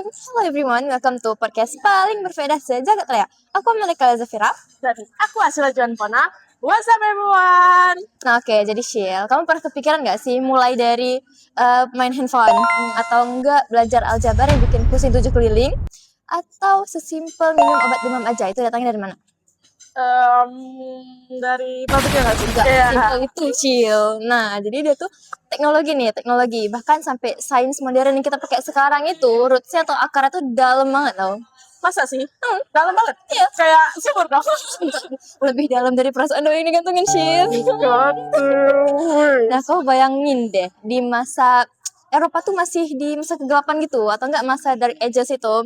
Hello everyone, welcome to podcast paling berbeda sejagat raya. Aku Malika Zafira. Dan aku Asila Juan Pona. What's up everyone? Nah, oke, jadi Shil, kamu pernah kepikiran gak sih mulai dari main handphone atau enggak belajar aljabar yang bikin pusing 7 keliling, atau sesimpel minum obat demam aja? Itu datangnya dari mana? Dari pabriknya nggak sih? Enggak simpel itu, Shil. Nah, jadi dia tuh teknologi. Bahkan sampai sains modern yang kita pakai sekarang itu, rootsnya atau akarnya tuh dalam banget tau. Masa sih? Dalam banget? Iya. Kayak sumur dong. Lebih dalam dari perasaan doi ini gantungin, Shil. Nah, kau bayangin deh, di masa Eropa tuh masih di masa kegelapan gitu, atau enggak masa Dark Ages itu,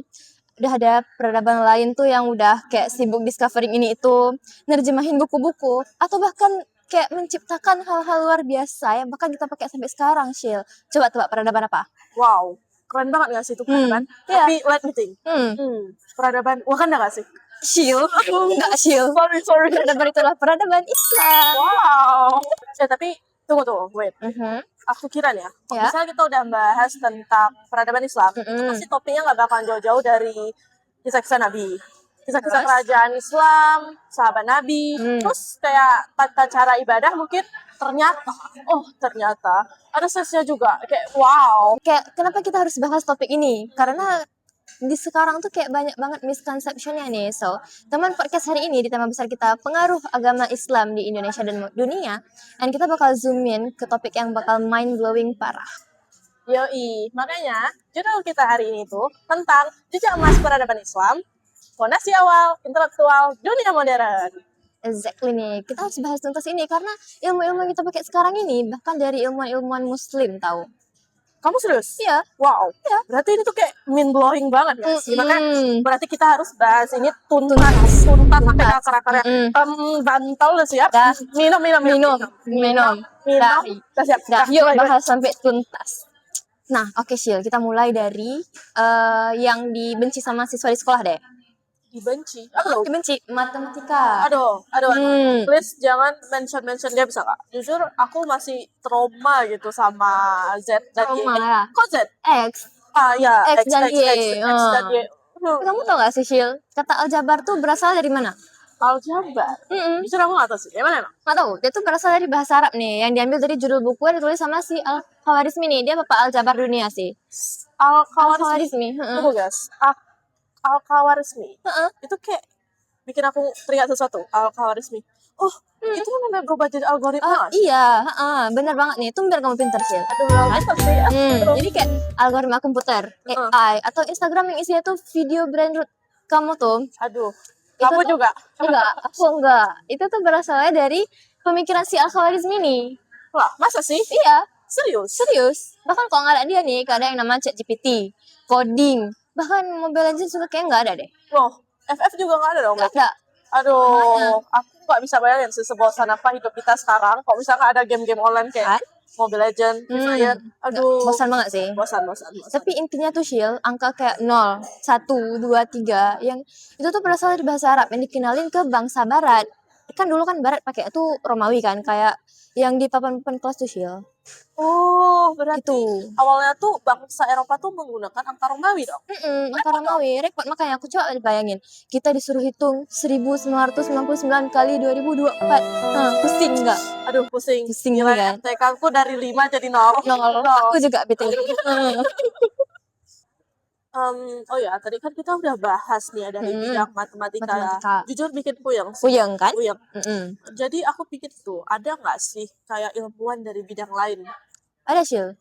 udah ada peradaban lain tuh yang udah kayak sibuk discovering ini itu, nerjemahin buku-buku, atau bahkan kayak menciptakan hal-hal luar biasa yang bahkan kita pakai sampai sekarang, Shil. Coba tebak peradaban apa? Wow, keren banget nggak sih itu peradaban? Iya. Tapi let me think. Peradaban Wakanda nggak sih? Shil, enggak Shil. Sorry. Peradaban itulah peradaban Islam. Wow. Tapi tunggu, wait. Aku kira nih ya, Ya. misalnya kita udah bahas tentang peradaban Islam, itu pasti topiknya nggak bakalan jauh-jauh dari kisah-kisah Nabi, kisah-kisah Terus? kerajaan Islam, sahabat Nabi, terus kayak tata cara ibadah mungkin ternyata ada sesnya juga, kayak wow. Kayak kenapa kita harus bahas topik ini? Karena di sekarang tuh kayak banyak banget misconception-nya nih. So, teman podcast hari ini di tema besar kita pengaruh agama Islam di Indonesia dan dunia, dan kita bakal zoom in ke topik yang bakal mind blowing parah. Yoi, makanya judul kita hari ini tuh tentang jejak emas peradaban Islam, fondasi awal intelektual dunia modern. Exactly nih, kita harus bahas tuntas ini karena ilmu-ilmu yang kita pakai sekarang ini bahkan dari ilmuwan-ilmuwan Muslim tahu. Kamu serius? Iya. Wow. Iya. Berarti ini tuh kayak mind blowing banget ya sih. Makanya berarti kita harus bahas ini tuntas sampai ke akar-akarnya. Bantal udah siap? Dah. Minum. Dah. Udah siap. Dah, yuk bahas sampai tuntas. Nah, oke Shil, kita mulai dari yang dibenci sama siswa di sekolah deh. Dibenci? Apa lo? Dibenci matematika. Aduh. Please jangan mention dia bisa gak? Jujur aku masih trauma gitu sama Z dan Y. Trauma ya? Kok Z? X. Ya. X dan Y. X dan Y. Kamu tau gak sih Shil, kata aljabar tuh berasal dari mana? Aljabar? Jujur aku gak tau sih. Emang? Gak tau, dia tuh berasal dari bahasa Arab nih, yang diambil dari judul buku yang ditulis sama si Al-Khawarizmi nih. Dia bapak aljabar dunia sih. Al-Khawarizmi. Tunggu guys. Al-Khawarizmi. Itu kayak bikin aku teringat sesuatu. Al-Khawarizmi. Itu kan namanya berubah jadi algoritma. Iya, bener banget nih. Tumben kamu pinter sih. Jadi kayak algoritma komputer, AI, atau Instagram yang isinya tuh video brand kamu tuh. Aduh, kamu juga? Enggak, aku enggak. Itu tuh berasalnya dari pemikiran si Al-Khawarizmi nih. Wah, masa sih? Iya. Serius? Bahkan kalau nggak ada dia nih, ada yang namanya ChatGPT, coding, bahkan Mobile Legends juga kayak nggak ada deh. Loh, FF juga nggak ada dong? Nggak ada. Aduh, aku nggak bisa bayangin sih sebosan apa hidup kita sekarang. Kalau misalkan ada game-game online kayak Mobile Legends, Free Fire, aduh. Bosan banget sih. Bosan. Tapi intinya tuh Shil, angka kayak 0, 1, 2, 3, yang itu tuh berasal dari bahasa Arab yang dikenalin ke bangsa Barat. Kan dulu kan Barat pakai tuh Romawi kan, kayak yang di papan-papan kelas tuh Shil. Oh, berarti Itu. awalnya tuh bangsa Eropa tuh menggunakan angka Romawi dong? Angka Romawi, repot. Makanya aku coba bayangin, kita disuruh hitung 1999 kali 2024. Pusing nggak? Aduh, pusing. Pusing kan? TK aku dari 5 jadi 0. Aku juga betul. Oh ya, tadi kan kita udah bahas nih dari bidang matematika. Jujur bikin puyeng. Puyeng kan? Puyeng. Jadi aku pikir tuh, ada nggak sih kayak ilmuwan dari bidang lain? Ada Shil.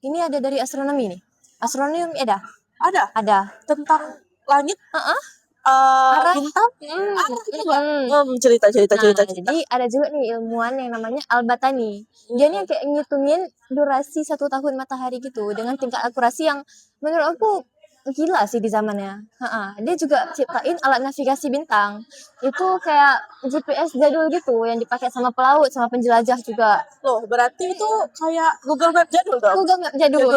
Ini ada dari astronomi nih. Astronomi ada? Ada. Tentang langit? Bintang? Cerita. Jadi ada juga nih ilmuwan yang namanya Al-Batani. Dia nih kayak ngitungin durasi 1 tahun matahari gitu dengan tingkat akurasi yang menurut aku gila sih di zamannya. Dia juga ciptain alat navigasi bintang. Itu kayak GPS jadul gitu yang dipakai sama pelaut, sama penjelajah juga. Loh, berarti itu kayak Google Map jadul dong? Google Map jadul.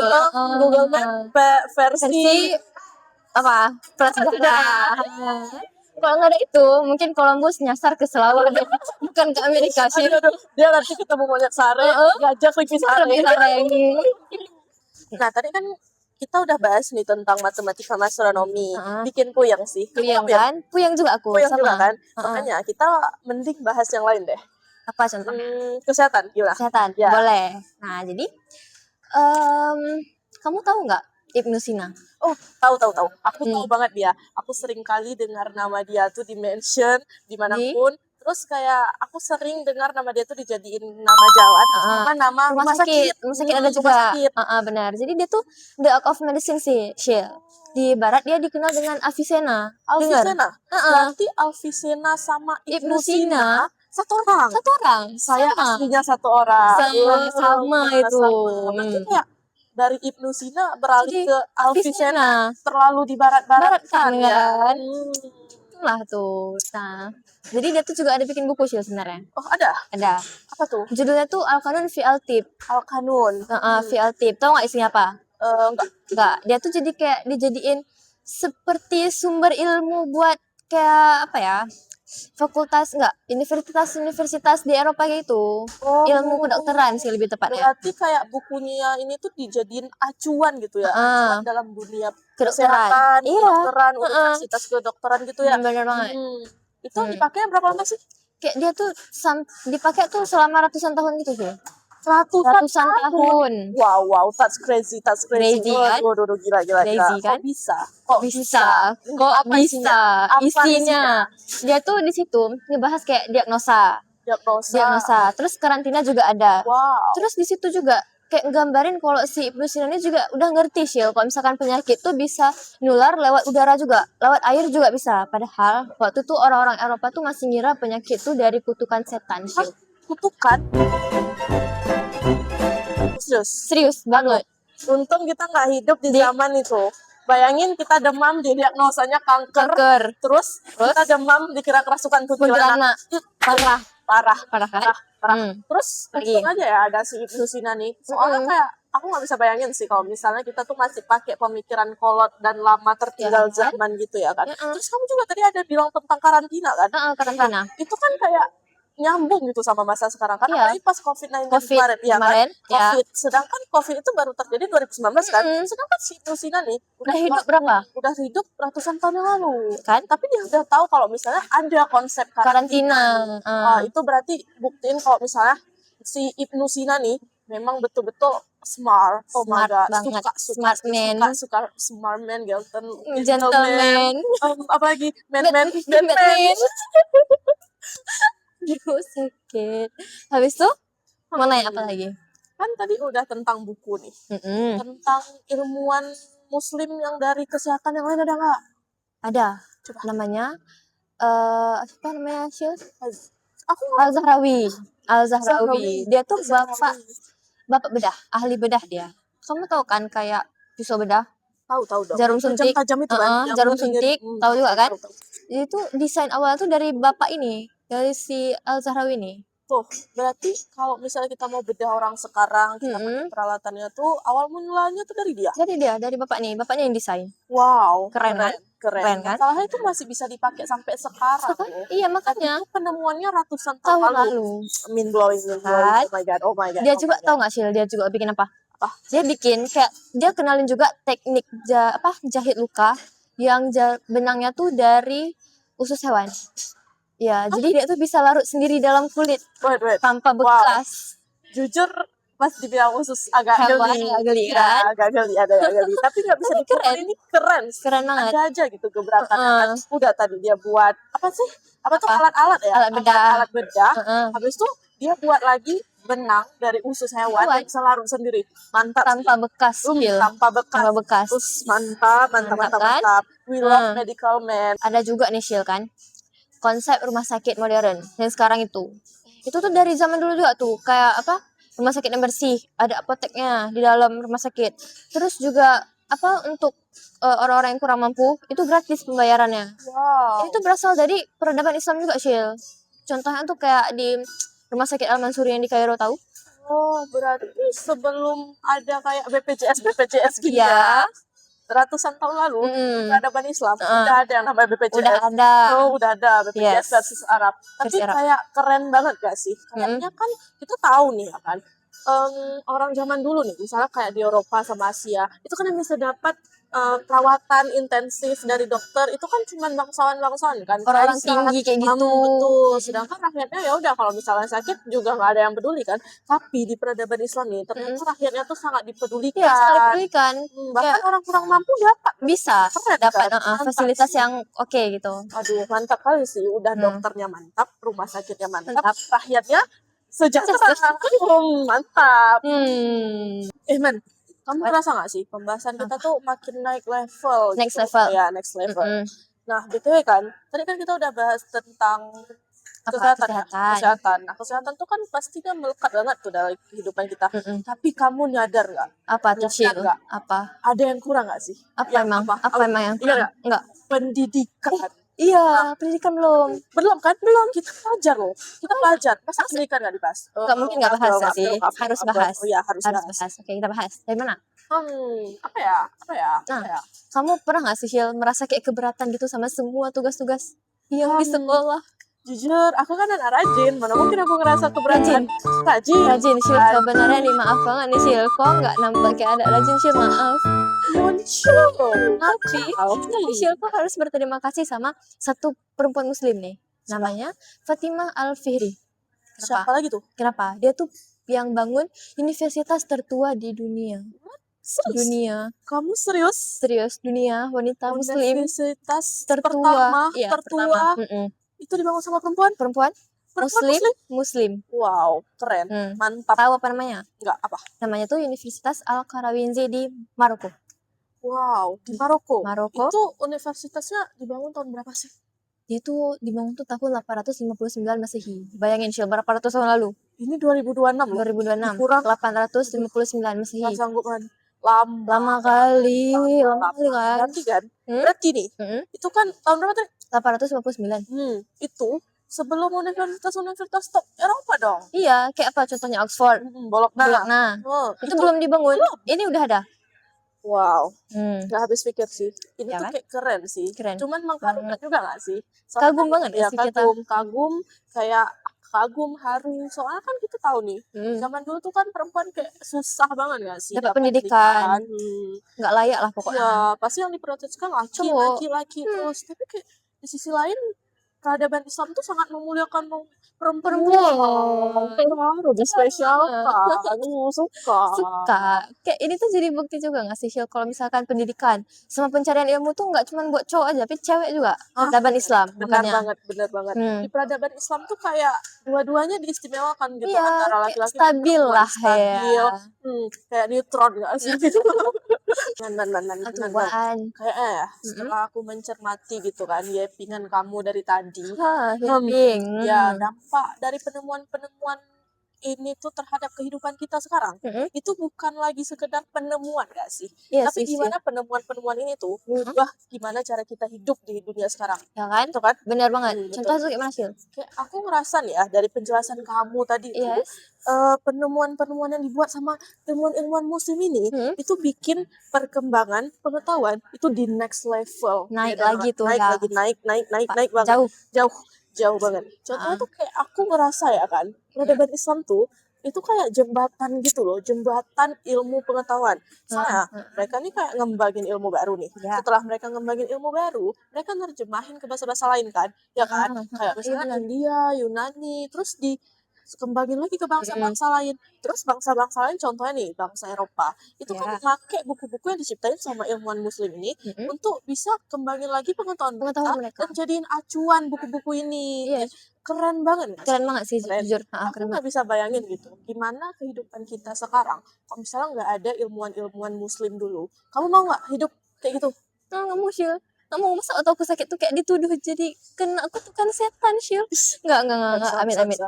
Google Map versi apa? Prasejarah. Kalau nggak ada itu, mungkin Columbus nyasar ke Sulawesi, bukan ke Amerika sih. Dia nanti ketemu monyet sare, gajah lagi sare. Lebih sare. Nah, tadi kan kita udah bahas nih tentang matematika sama astronomi. Heeh. Bikin puyeng sih. Kamu Puyeng puyeng? kan? Puyeng juga aku, Puyeng juga sama. kan? Heeh. Makanya kita mending bahas yang lain deh. Apa contohnya? Kesehatan gimana? Kesehatan, Ya. boleh. Nah, jadi kamu tahu nggak Ibnu Sina? Oh, tahu. Aku tahu Hmm. banget dia. Aku sering kali dengar nama dia tuh di-mention dimanapun. Terus kayak aku sering dengar nama dia tuh dijadiin nama jalan sama nama rumah sakit. Rumah sakit ada juga. Rumah sakit. Benar. Jadi dia tuh the art of medicine sih, Shil. Di barat dia dikenal dengan Avicenna. Dengar? Alfisena. Berarti Alfisena sama Ibnu Ibnu Sina Sina satu orang. satu orang. Saya sama. aslinya satu orang. Sama itu. Berarti kayak dari Ibnu Sina beralih Jadi, ke Alfisena. Avicenna. Terlalu di barat-barat Barat-kan, ya. kan? Itulah tuh. Nah, jadi dia tuh juga ada bikin buku sih sebenarnya. Oh, ada? Ada. Apa tuh? Judulnya tuh Al-Qanun fi Al-Tib. Al-Qanun. Fi Al-Tib. Tahu nggak isinya apa? Enggak. Dia tuh jadi kayak dijadiin seperti sumber ilmu buat kayak apa ya? Universitas di Eropa gitu. Ilmu kedokteran sih lebih tepatnya. Berarti kayak bukunya ini tuh dijadiin acuan gitu ya. Acuan dalam dunia Kedokteran. kesehatan, kedokteran, universitas kedokteran gitu ya. Benar banget. Itu dipakai berapa lama sih? Kayak dia tuh dipakai tuh selama ratusan tahun gitu sih. Ratusan tahun. Wow, that's crazy. Crazy kan? Waduh, gila. Crazy kan? Kok bisa? Isinya. Dia tuh di situ ngebahas kayak diagnosa. Terus karantina juga ada. Wow. Terus di situ juga kayak gambarin kalau si Ibnu Sina ini juga udah ngerti Shil kalau misalkan penyakit tuh bisa nular lewat udara juga, lewat air juga bisa. Padahal waktu itu orang-orang Eropa tuh masih ngira penyakit tuh dari kutukan setan Shil. Kutukan? Serius banget. Untung kita nggak hidup di zaman itu. Bayangin kita demam diagnosanya kanker. Terus kita demam dikira kerasukan kuntilanak. Parah kan? Terus untung aja ya ada si Ibnu Sina nih. Soalnya kayak aku nggak bisa bayangin sih kalau misalnya kita tuh masih pakai pemikiran kolot dan lama tertinggal zaman gitu ya kan. Terus kamu juga tadi ada bilang tentang karantina kan? Karantina. Itu kan kayak nyambung gitu sama masa sekarang kan, apalagi pas COVID-19 kemarin, ya kan? COVID. Sedangkan COVID itu baru terjadi 2019 kan? Sedangkan si Ibnu Sina nih udah hidup berapa? Udah hidup ratusan tahun yang lalu kan? Tapi dia udah tahu kalau misalnya ada konsep karantina. Itu berarti buktiin kalau misalnya si Ibnu Sina nih memang betul-betul smart. Oh my god, suka smart man, gentleman. Apalagi man. Sakit. Habis itu mau nanya apa lagi? Kan tadi udah tentang buku nih. Tentang ilmuwan muslim yang dari kesehatan yang lain ada nggak? Ada. Coba. Namanya apa namanya Syil? Aku Al-Zahrawi. Dia tuh bapak bedah, ahli bedah dia. Kamu tahu kan kayak pisau bedah? Tahu dong. Jarum suntik. Tajam itu kan. Jarum suntik. Tahu juga kan? Itu desain awal tuh dari bapak ini. Dari si Al-Zahrawi ini. Tuh, berarti kalau misalnya kita mau bedah orang sekarang, kita pakai peralatannya tuh, awal mulanya tuh dari dia? Dari bapak nih. Bapaknya yang desain. Wow. Keren kan? Masalahnya itu masih bisa dipakai sampai sekarang. Iya, makanya. Itu penemuannya ratusan tahun lalu. Mind blowing. Oh my god. Dia juga tahu nggak Syil? Dia juga bikin apa? Dia bikin kayak, dia kenalin juga teknik jahit luka, yang benangnya tuh dari usus hewan. Ya, jadi dia tuh bisa larut sendiri dalam kulit tanpa bekas. Jujur pas dibilang usus agak geli kan? Agak geli. Tapi nggak bisa dikeren. Ini keren banget. Ada aja gitu gebrakan. Udah tadi dia buat apa sih? Apa tuh alat-alat ya? Alat bedah. Habis itu dia buat lagi benang dari usus hewan yang bisa larut sendiri. Mantap. Tanpa bekas. Tanpa bekas. Terus mantap. We love medical man. Ada juga nih Syil kan, konsep rumah sakit modern yang sekarang itu tuh dari zaman dulu juga tuh, kayak apa, rumah sakit yang bersih, ada apoteknya di dalam rumah sakit. Terus juga untuk orang-orang yang kurang mampu itu gratis pembayarannya. Wow. Itu berasal dari peradaban Islam juga Syil. Contohnya tuh kayak di rumah sakit Al-Mansuri yang di Kairo, tahu? Oh, berarti sebelum ada kayak BPJS gitu ya. Ratusan tahun lalu peradaban Islam udah ada yang namanya BPJS. Udah ada BPJS versus Arab. Tapi kayak keren banget gak sih? Kayaknya kan kita tahu nih ya kan, orang zaman dulu nih, misalnya kayak di Eropa sama Asia, itu kan yang bisa dapat perawatan intensif dari dokter itu kan cuma bangsawan-bangsawan kan, Orang-orang kaisar, tinggi kayak gitu. betul. Sedangkan rakyatnya ya udah kalau misalnya sakit juga nggak ada yang peduli kan. Tapi di peradaban Islam nih ternyata rakyatnya tuh sangat Iya, sangat dipedulikan. dipedulikan. Bahkan Kayak orang kurang mampu dapat. bisa Keren dapat kan? Mantap fasilitas sih. yang oke gitu. Aduh, mantap kali sih. Udah Hmm. dokternya mantap, rumah sakitnya mantap, Mantap. rakyatnya sejahtera. Mantap. Man, kamu What? ngerasa gak sih pembahasan kita tuh makin naik level Next gitu? level. Ya, next level. Mm-mm. Nah, BTW kan, tadi kan kita udah bahas tentang kesehatan. Ya? Kesehatan. Nah, kesehatan tuh kan pastinya melekat banget tuh dalam kehidupan kita. Tapi kamu nyadar gak? Apa tuh, Nyadar Cil? nggak? Apa? Ada yang kurang gak sih? Apa emang? Apa emang yang Iya nggak? enggak? Pendidikan. Iya, pendidikan belum. Belum kan? Belum. Kita belajar loh. Kita belajar. Masa pendidikan gak dibahas? Enggak mungkin enggak bahas Belum, sih. belum, Harus belum. bahas. Oh iya, harus bahas. Oke, kita bahas. Dari mana? Apa ya? Nah, kamu pernah gak sih, Shil, merasa kayak keberatan gitu sama semua tugas-tugas yang di sekolah? Jujur, aku kan anak rajin. Mana mungkin aku ngerasa keberatan. Rajin, Shil. Sebenarnya nih, maaf banget nih, Shil. Kok nggak nampak kayak anak rajin, Shil? Maaf. Tapi Shil tuh harus berterima kasih sama satu perempuan muslim nih. Namanya Fatimah Al-Fihri. Siapa lagi tuh? Kenapa? Dia tuh yang bangun universitas tertua di dunia. Dunia. Kamu serius? Serius, dunia wanita muslim Universitas tertua. Iya, tertua. Itu dibangun sama perempuan? Perempuan muslim. Wow, keren. Mantap. Tahu apa namanya? Enggak, apa? Namanya tuh Universitas Al-Qarawiyyin di Maroko. Wow, di Maroko. Maroko. Itu universitasnya dibangun tahun berapa sih? Dia tuh dibangun tuh tahun 859 Masehi. Bayangin, Shil, berapa ratus tahun lalu? Ini 2026 loh. 2026. Kurang 859 Masehi. Gak sanggup kan? Lama kali kan? Berarti nih, itu kan tahun berapa tadi? 859. Itu sebelum universitas top Eropa dong. Iya, kayak apa contohnya Oxford, Bologna. Itu belum dibangun. Ini udah ada. Wow, gak habis pikir sih. Ini Ya tuh kan? kayak keren sih. Keren. Cuman mengagumkan juga gak sih? Kagum banget ya sih kita. Kagum, kayak kagum, haru. Soalnya kan kita tahu nih, zaman dulu tuh kan perempuan kayak susah banget gak sih? Dapat pendidikan. Nggak layak lah pokoknya. Ya, pasti yang diprioritaskan laki terus. Tapi kayak di sisi lain, peradaban Islam tuh sangat memuliakan perempuan. Lebih spesial kan? Suka. Kayak ini tuh jadi bukti juga gak sih, Shil, kalau misalkan pendidikan sama pencarian ilmu tuh nggak cuma buat cowok aja, tapi cewek juga. Peradaban Islam. Benar banget. Di peradaban Islam tuh kayak dua-duanya diistimewakan gitu, antara laki-laki stabil lah ya. Kayak neutron gak sih? Kayaknya ya, setelah aku mencermati gitu kan, yappingan kamu dari tadi. Ya, dampak dari penemuan-penemuan ini tuh terhadap kehidupan kita sekarang itu bukan lagi sekedar penemuan gak sih? Tapi gimana penemuan-penemuan ini tuh ubah gimana cara kita hidup di dunia sekarang. Ya kan? Itu kan? Benar banget. Contohnya tuh kayak mana, Sil? Kayak aku ngerasa nih ya dari penjelasan kamu tadi tuh penemuan-penemuan yang dibuat sama ilmuwan-ilmuwan muslim ini itu bikin perkembangan pengetahuan itu di next level. Naik lagi tuh ya. Naik banget. Jauh banget. Contohnya tuh kayak aku ngerasa ya kan, peradaban Islam tuh itu kayak jembatan gitu loh, jembatan ilmu pengetahuan. Soalnya mereka nih kayak ngembangin ilmu baru nih. Setelah mereka ngembangin ilmu baru, mereka nerjemahin ke bahasa-bahasa lain kan, ya kan? Kayak misalnya India, Yunani, terus dikembangin lagi ke bangsa-bangsa lain. Terus bangsa-bangsa lain contohnya nih, bangsa Eropa. Itu kan pakai buku-buku yang diciptain sama ilmuwan muslim ini untuk bisa kembangin lagi pengetahuan mereka dan jadiin acuan buku-buku ini. Keren banget. Keren banget sih, jujur. Aku nggak bisa bayangin gitu, gimana kehidupan kita sekarang kalau misalnya nggak ada ilmuwan-ilmuwan muslim dulu. Kamu mau nggak hidup kayak gitu? Nggak mau, Shil. Nggak mau, masa waktu aku sakit tuh kayak dituduh jadi kena aku tuh kan setan, Shil. Nggak. Amin banget.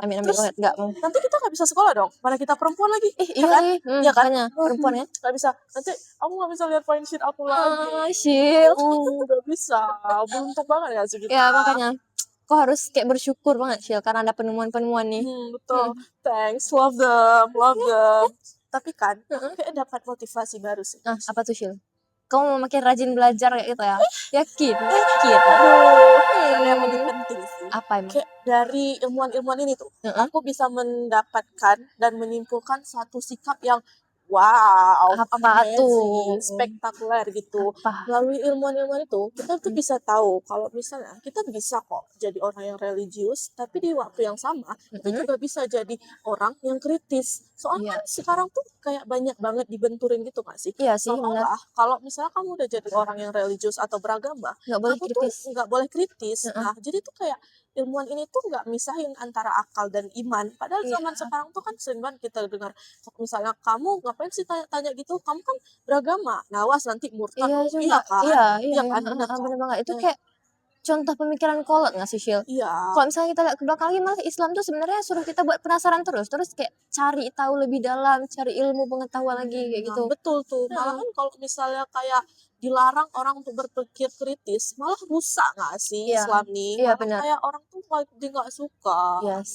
Nggak mau. Nanti kita nggak bisa sekolah dong, mana kita perempuan lagi. Iya kan? Perempuan ya. Nggak bisa. Nanti aku nggak bisa lihat point sheet aku lagi. Shil. Nggak bisa. Beruntung banget ya sih kita. Ya makanya. Kok harus kayak bersyukur banget, Shil, karena ada penemuan-penemuan nih. Betul. Thanks, love them. Tapi kan, kayak dapat motivasi baru sih. Apa tuh, Shil? Kamu mau makin rajin belajar kayak gitu ya? Yakin. Aduh, yang lebih penting sih. Apa emang? Kayak dari ilmuwan-ilmuwan ini tuh, Heeh. aku bisa mendapatkan dan menyimpulkan satu sikap yang wow, Apa tuh? amazing, spektakuler gitu. Apa? Melalui ilmuwan-ilmuwan itu, kita tuh bisa tahu kalau misalnya kita bisa kok jadi orang yang religius, tapi di waktu yang sama kita juga bisa jadi orang yang kritis. Soalnya Iya. kan sekarang tuh kayak banyak banget dibenturin gitu gak sih? Iya sih, benar. Seolah kalau misalnya kamu udah jadi orang yang religius atau beragama, Nggak boleh kamu kritis. tuh nggak boleh kritis. Heeh. Nah, jadi tuh kayak ilmuwan ini tuh nggak misahin antara akal dan iman. Padahal Iya. zaman sekarang tuh kan sering banget kita dengar, misalnya kamu ngapain sih tanya-tanya gitu? Kamu kan beragama. Nah, awas nanti murtad. Iya Iya juga. kan? Iya, Iya kan? Bener kan? bener banget. Itu Nah, kayak contoh pemikiran kolot nggak sih, Syil? iya. Kalau misalnya kita lihat ke belakang lagi, malah Islam tuh sebenarnya suruh kita buat penasaran terus kayak cari tahu lebih dalam, cari ilmu pengetahuan lagi kayak Nah, gitu. betul tuh. Heeh. Malahan kalau misalnya kayak dilarang orang untuk berpikir kritis, malah rusak nggak sih Iya. Islam nih? Iya, Malah benar. kayak orang tuh jadi nggak suka. Yes.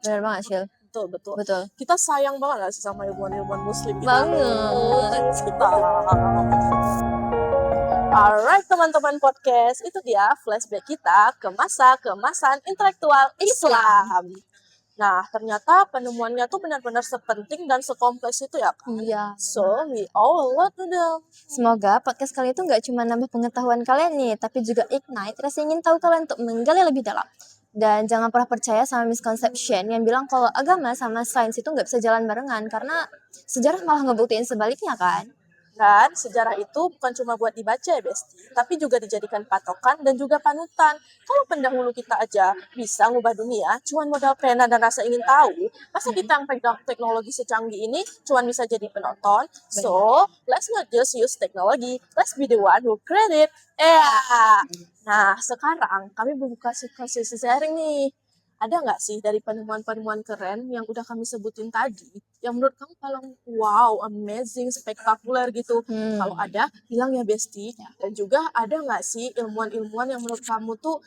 Benar banget, Syil. Betul, betul. Betul. Kita sayang banget gak sih sama ilmuwan-ilmuwan muslim gitu. Banget. Alright teman-teman podcast, itu dia flashback kita ke masa kemasan intelektual Islam. Nah, ternyata penemuannya tuh benar-benar sepenting dan sekompleks itu ya kan? Iya. So, we all learn to them. Semoga podcast kali itu nggak cuma nambah pengetahuan kalian nih, tapi juga ignite rasa ingin tahu kalian untuk menggali lebih dalam. Dan jangan pernah percaya sama misconception yang bilang kalau agama sama sains itu nggak bisa jalan barengan, karena sejarah malah ngebuktiin sebaliknya kan. Dan sejarah itu bukan cuma buat dibaca ya Besti, tapi juga dijadikan patokan dan juga panutan. Kalau pendahulu kita aja bisa ngubah dunia, cuman modal pena dan rasa ingin tahu, masa kita yang pegang teknologi secanggih ini cuman bisa jadi penonton? So, let's not just use technology, let's be the one who create it. Nah, sekarang kami membuka sesi sharing nih. Ada nggak sih dari penemuan-penemuan keren yang udah kami sebutin tadi, yang menurut kamu paling wow, amazing, spektakuler gitu? Kalau ada, bilang ya Besti. Dan juga ada nggak sih ilmuwan-ilmuwan yang menurut kamu tuh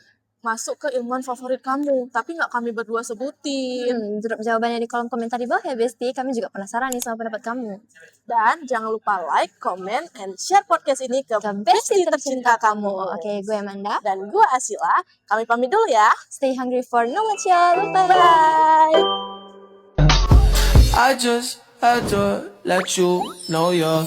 masuk ke ilmuwan favorit kamu, tapi nggak kami berdua sebutin? Drop jawabannya di kolom komentar di bawah ya Besti, kami juga penasaran nih sama pendapat kamu. Dan jangan lupa like, comment, and share podcast ini ke Ke Besti tercinta kamu. Oke, gue Amanda. Dan gue Asila, kami pamit dulu ya. Stay hungry for knowledge y'all. Bye. Bye! I just had to let you know you're